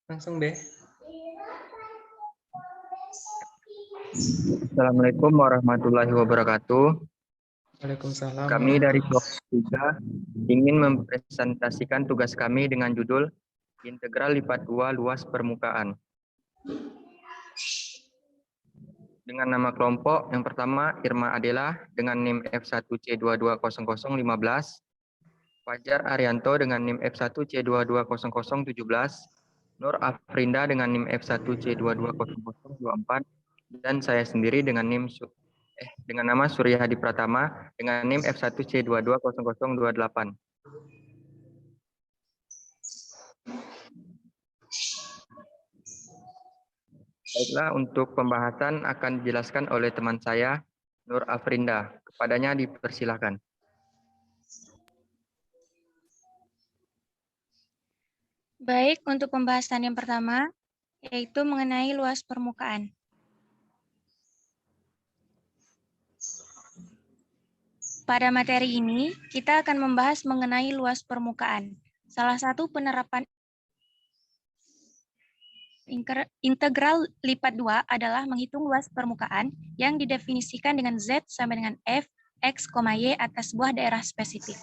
Langsung deh. Assalamualaikum warahmatullahi wabarakatuh. Waalaikumsalam. Kami dari kelompok 3 ingin mempresentasikan tugas kami dengan judul Integral lipat 2 luas permukaan. Dengan nama kelompok yang pertama Irma Adela dengan NIM F1C220015, Fajar Arianto dengan NIM F1C220017, Nur Afrinda dengan NIM F1C220024, dan saya sendiri dengan dengan nama Surya Hadi Pratama dengan NIM F1C220028. Baiklah, untuk pembahasan akan dijelaskan oleh teman saya, Nur Afrinda. Kepadanya dipersilakan. Baik, untuk pembahasan yang pertama, yaitu mengenai luas permukaan. Pada materi ini, kita akan membahas mengenai luas permukaan. Salah satu penerapan integral lipat 2 adalah menghitung luas permukaan yang didefinisikan dengan Z sama dengan F, X, Y atas sebuah daerah spesifik.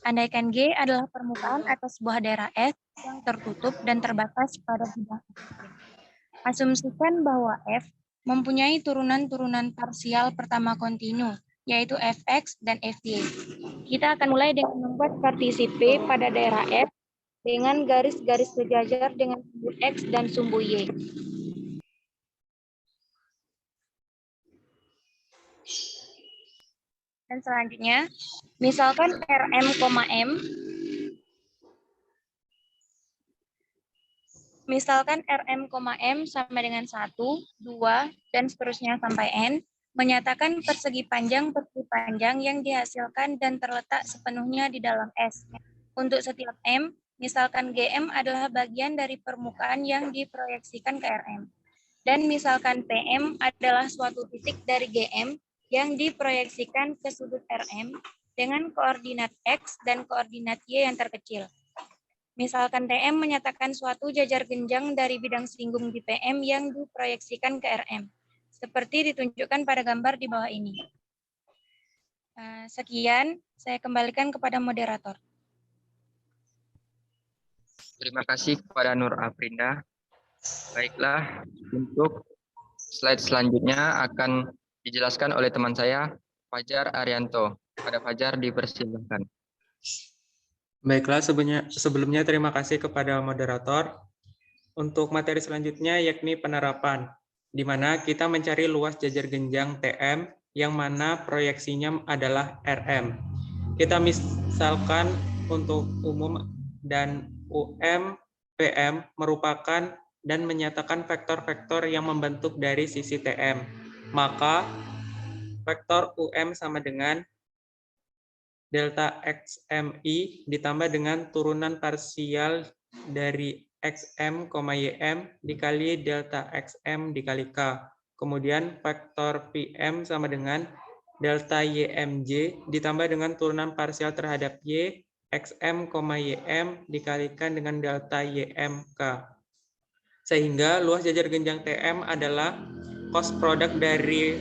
Andaikan G adalah permukaan atas sebuah daerah F yang tertutup dan terbatas pada bidang X. Asumsikan bahwa F mempunyai turunan-turunan parsial pertama kontinu, yaitu Fx dan Fy. Kita akan mulai dengan membuat partisi P pada daerah F dengan garis-garis sejajar dengan sumbu X dan sumbu Y. Dan selanjutnya, misalkan Rm, M, misalkan Rm, M sama dengan 1, 2, dan seterusnya sampai N, menyatakan persegi panjang yang dihasilkan dan terletak sepenuhnya di dalam S. Untuk setiap M, misalkan GM adalah bagian dari permukaan yang diproyeksikan ke Rm. Dan misalkan PM adalah suatu titik dari GM yang diproyeksikan ke sudut Rm dengan koordinat X dan koordinat Y yang terkecil. Misalkan TM menyatakan suatu jajar genjang dari bidang singgung di PM yang diproyeksikan ke Rm, seperti ditunjukkan pada gambar di bawah ini. Sekian, saya kembalikan kepada moderator. Terima kasih kepada Nur Afrinda. Baiklah, untuk slide selanjutnya akan dijelaskan oleh teman saya, Fajar Arianto. Pada Fajar dipersilakan. Baiklah, sebelumnya terima kasih kepada moderator. Untuk materi selanjutnya yakni penerapan, di mana kita mencari luas jajar genjang TM yang mana proyeksinya adalah RM. Kita misalkan untuk umum dan UM, PM merupakan dan menyatakan vektor-vektor yang membentuk dari sisi TM. Maka vektor UM sama dengan delta XMI ditambah dengan turunan parsial dari XM, YM dikali delta XM dikali K. Kemudian vektor PM sama dengan delta YMJ ditambah dengan turunan parsial terhadap Y, XM, YM dikalikan dengan delta YMK. Sehingga luas jajar genjang TM adalah cost product dari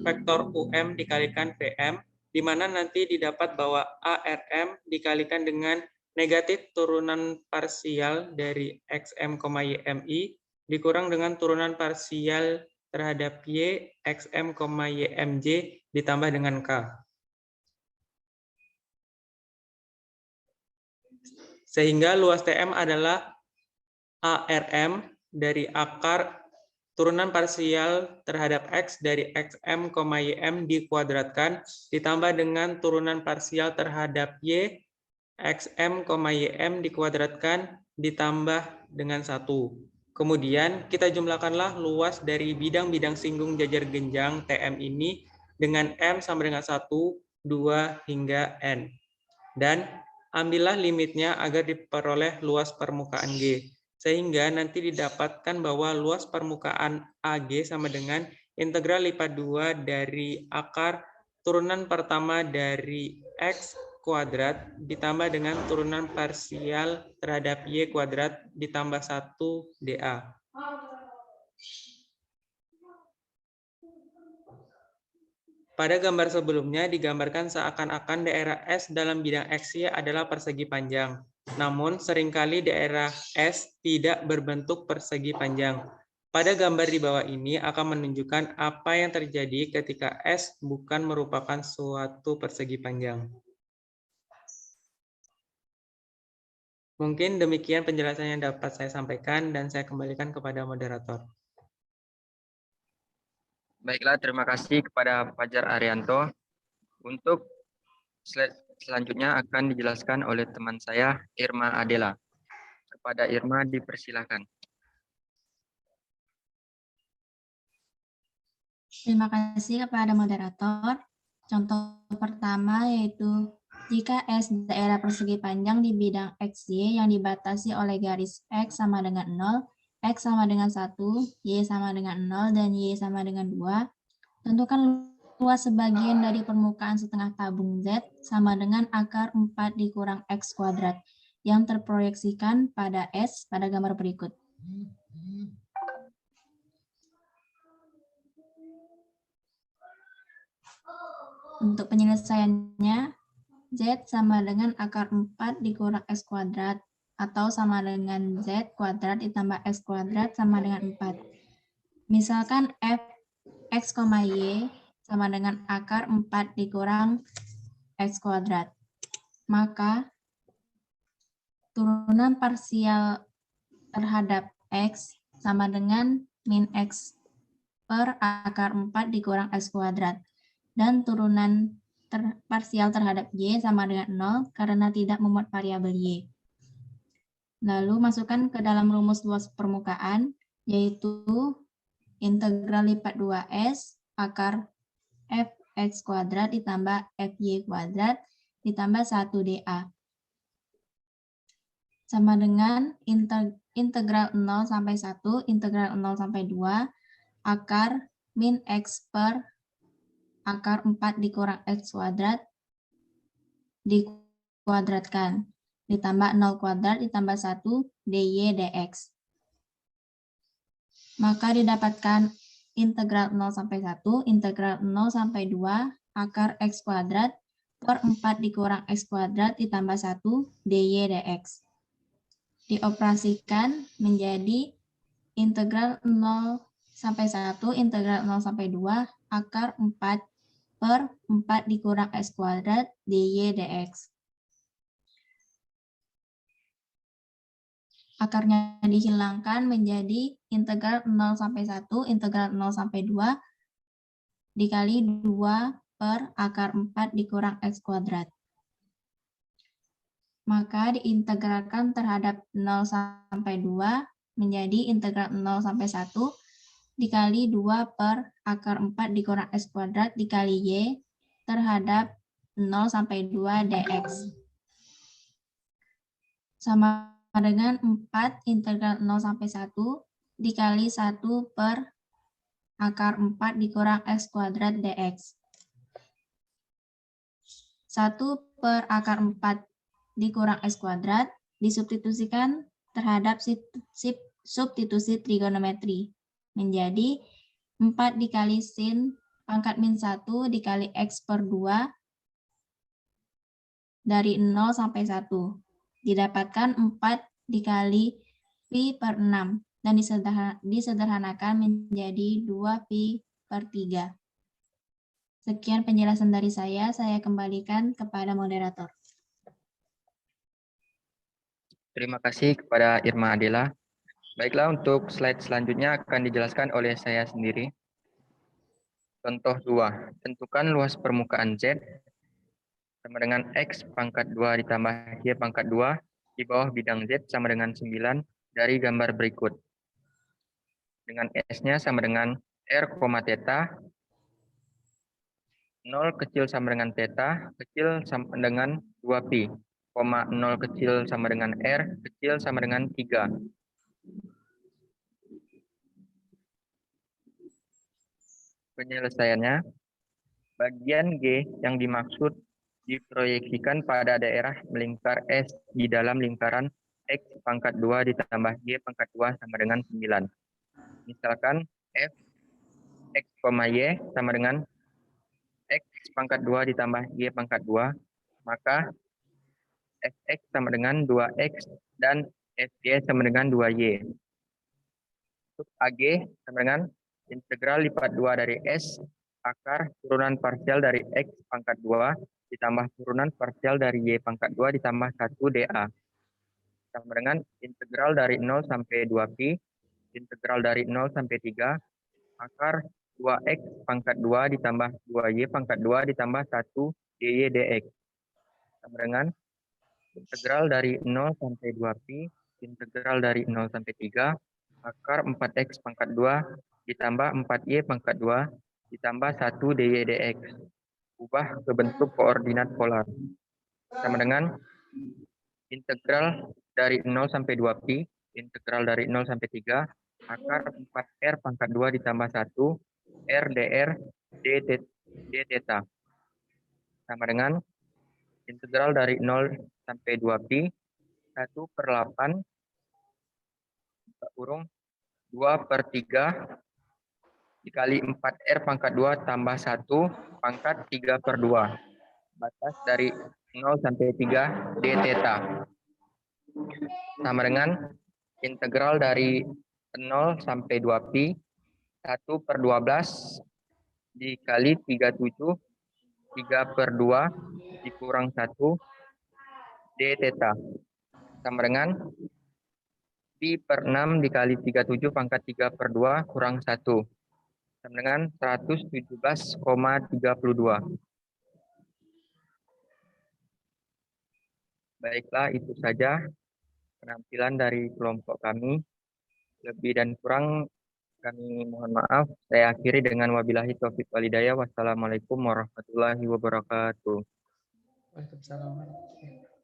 vektor UM dikalikan PM, di mana nanti didapat bahwa ARM dikalikan dengan negatif turunan parsial dari XM, YMI dikurang dengan turunan parsial terhadap Y, XM, YMJ ditambah dengan K. Sehingga luas TM adalah ARM dari akar turunan parsial terhadap X dari XM, YM dikuadratkan ditambah dengan turunan parsial terhadap Y, XM, YM dikuadratkan ditambah dengan 1. Kemudian kita jumlahkanlah luas dari bidang-bidang singgung jajar genjang TM ini dengan M sama dengan 1, 2, hingga N. Dan ambillah limitnya agar diperoleh luas permukaan G. Sehingga nanti didapatkan bahwa luas permukaan AG sama dengan integral lipat 2 dari akar turunan pertama dari X, kuadrat ditambah dengan turunan parsial terhadap Y kuadrat ditambah 1 dA. Pada gambar sebelumnya digambarkan seakan-akan daerah S dalam bidang XY adalah persegi panjang. Namun, seringkali daerah S tidak berbentuk persegi panjang. Pada gambar di bawah ini akan menunjukkan apa yang terjadi ketika S bukan merupakan suatu persegi panjang. Mungkin demikian penjelasan yang dapat saya sampaikan dan saya kembalikan kepada moderator. Baiklah, terima kasih kepada Fajar Arianto. Untuk slide selanjutnya akan dijelaskan oleh teman saya, Irma Adela. Kepada Irma dipersilakan. Terima kasih kepada moderator. Contoh pertama yaitu jika S daerah persegi panjang di bidang XY yang dibatasi oleh garis X sama dengan 0, X sama dengan 1, Y sama dengan 0, dan Y sama dengan 2, tentukan luas sebagian dari permukaan setengah tabung Z sama dengan akar 4 dikurang X kuadrat yang terproyeksikan pada S pada gambar berikut. Untuk penyelesaiannya, Z sama dengan akar 4 dikurang X kuadrat atau sama dengan Z kuadrat ditambah X kuadrat sama dengan 4. Misalkan F X, Y sama dengan akar 4 dikurang X kuadrat. Maka turunan parsial terhadap X sama dengan min X per akar 4 dikurang X kuadrat. Dan turunan parsial terhadap Y sama dengan 0 karena tidak memuat variabel Y. Lalu masukkan ke dalam rumus luas permukaan, yaitu integral lipat 2S akar Fx kuadrat ditambah Fy kuadrat ditambah 1 dA. Sama dengan integral 0 sampai 1, integral 0 sampai 2, akar min X per akar 4 dikurang X kuadrat dikuadratkan, ditambah 0 kuadrat ditambah 1 dy dx. Maka didapatkan integral 0 sampai 1, integral 0 sampai 2, akar X kuadrat per 4 dikurang X kuadrat ditambah 1 dy dx. Dioperasikan menjadi integral 0 sampai 1, integral 0 sampai 2, akar 4 per 4 dikurang X kuadrat dy dx. Akarnya dihilangkan menjadi integral 0 sampai 1, integral 0 sampai 2, dikali 2 per akar 4 dikurang X kuadrat. Maka diintegralkan terhadap 0 sampai 2 menjadi integral 0 sampai 1, dikali 2 per akar 4 dikurang X kuadrat dikali Y terhadap 0 sampai 2 dx. Sama dengan 4 integral 0 sampai 1 dikali 1 per akar 4 dikurang X kuadrat dx. 1 per akar 4 dikurang X kuadrat disubstitusikan terhadap substitusi trigonometri. Menjadi 4 dikali sin pangkat min 1 dikali X per 2 dari 0 sampai 1. Didapatkan 4 dikali pi per 6 dan disederhanakan menjadi 2 pi per 3. Sekian penjelasan dari saya kembalikan kepada moderator. Terima kasih kepada Irma Adela. Baiklah, untuk slide selanjutnya akan dijelaskan oleh saya sendiri. Contoh 2. Tentukan luas permukaan Z sama dengan X pangkat 2 ditambah Y pangkat 2 di bawah bidang Z sama dengan 9 dari gambar berikut. Dengan S-nya sama dengan R, theta, 0 kecil sama dengan theta, kecil sama dengan 2pi, 0 kecil sama dengan R, kecil sama dengan 3. Penyelesaiannya, bagian G yang dimaksud diproyeksikan pada daerah melingkar S di dalam lingkaran X pangkat 2 ditambah Y pangkat 2 sama dengan 9. Misalkan F X, Y sama dengan X pangkat 2 ditambah Y pangkat 2, maka Fx sama dengan 2X dan Fy sama dengan 2Y. Untuk AG sama dengan integral lipat 2 dari S akar turunan parsial dari X pangkat 2 ditambah turunan parsial dari Y pangkat 2 ditambah 1 dA. Sama dengan integral dari 0 sampai 2pi, integral dari 0 sampai 3, akar 2X pangkat 2 ditambah 2Y pangkat 2 ditambah 1 dy dx. Sama dengan integral dari 0 sampai 2pi, integral dari 0 sampai 3, akar 4X pangkat 2 ditambah 4Y pangkat 2 ditambah 1 dy dx. Ubah ke bentuk koordinat polar. Sama dengan integral dari 0 sampai 2pi, integral dari 0 sampai 3, akar 4R pangkat 2 ditambah 1, R dr d theta. Sama dengan integral dari 0 sampai 2pi, 1/8 kurung 2/3 dikali 4R pangkat 2 tambah 1 pangkat 3/2. Batas dari 0 sampai 3 d theta. Sama dengan integral dari 0 sampai 2pi, 1/12 dikali 37, 3/2 dikurang 1 d theta. Sama dengan pi/6 dikali 37 pangkat 3/2 kurang 1. Sama dengan 117,32. Baiklah, itu saja penampilan dari kelompok kami. Lebih dan kurang kami mohon maaf. Saya akhiri dengan wabillahi taufiq walhidayah. Wassalamualaikum warahmatullahi wabarakatuh. Waalaikumsalam warahmatullahi wabarakatuh.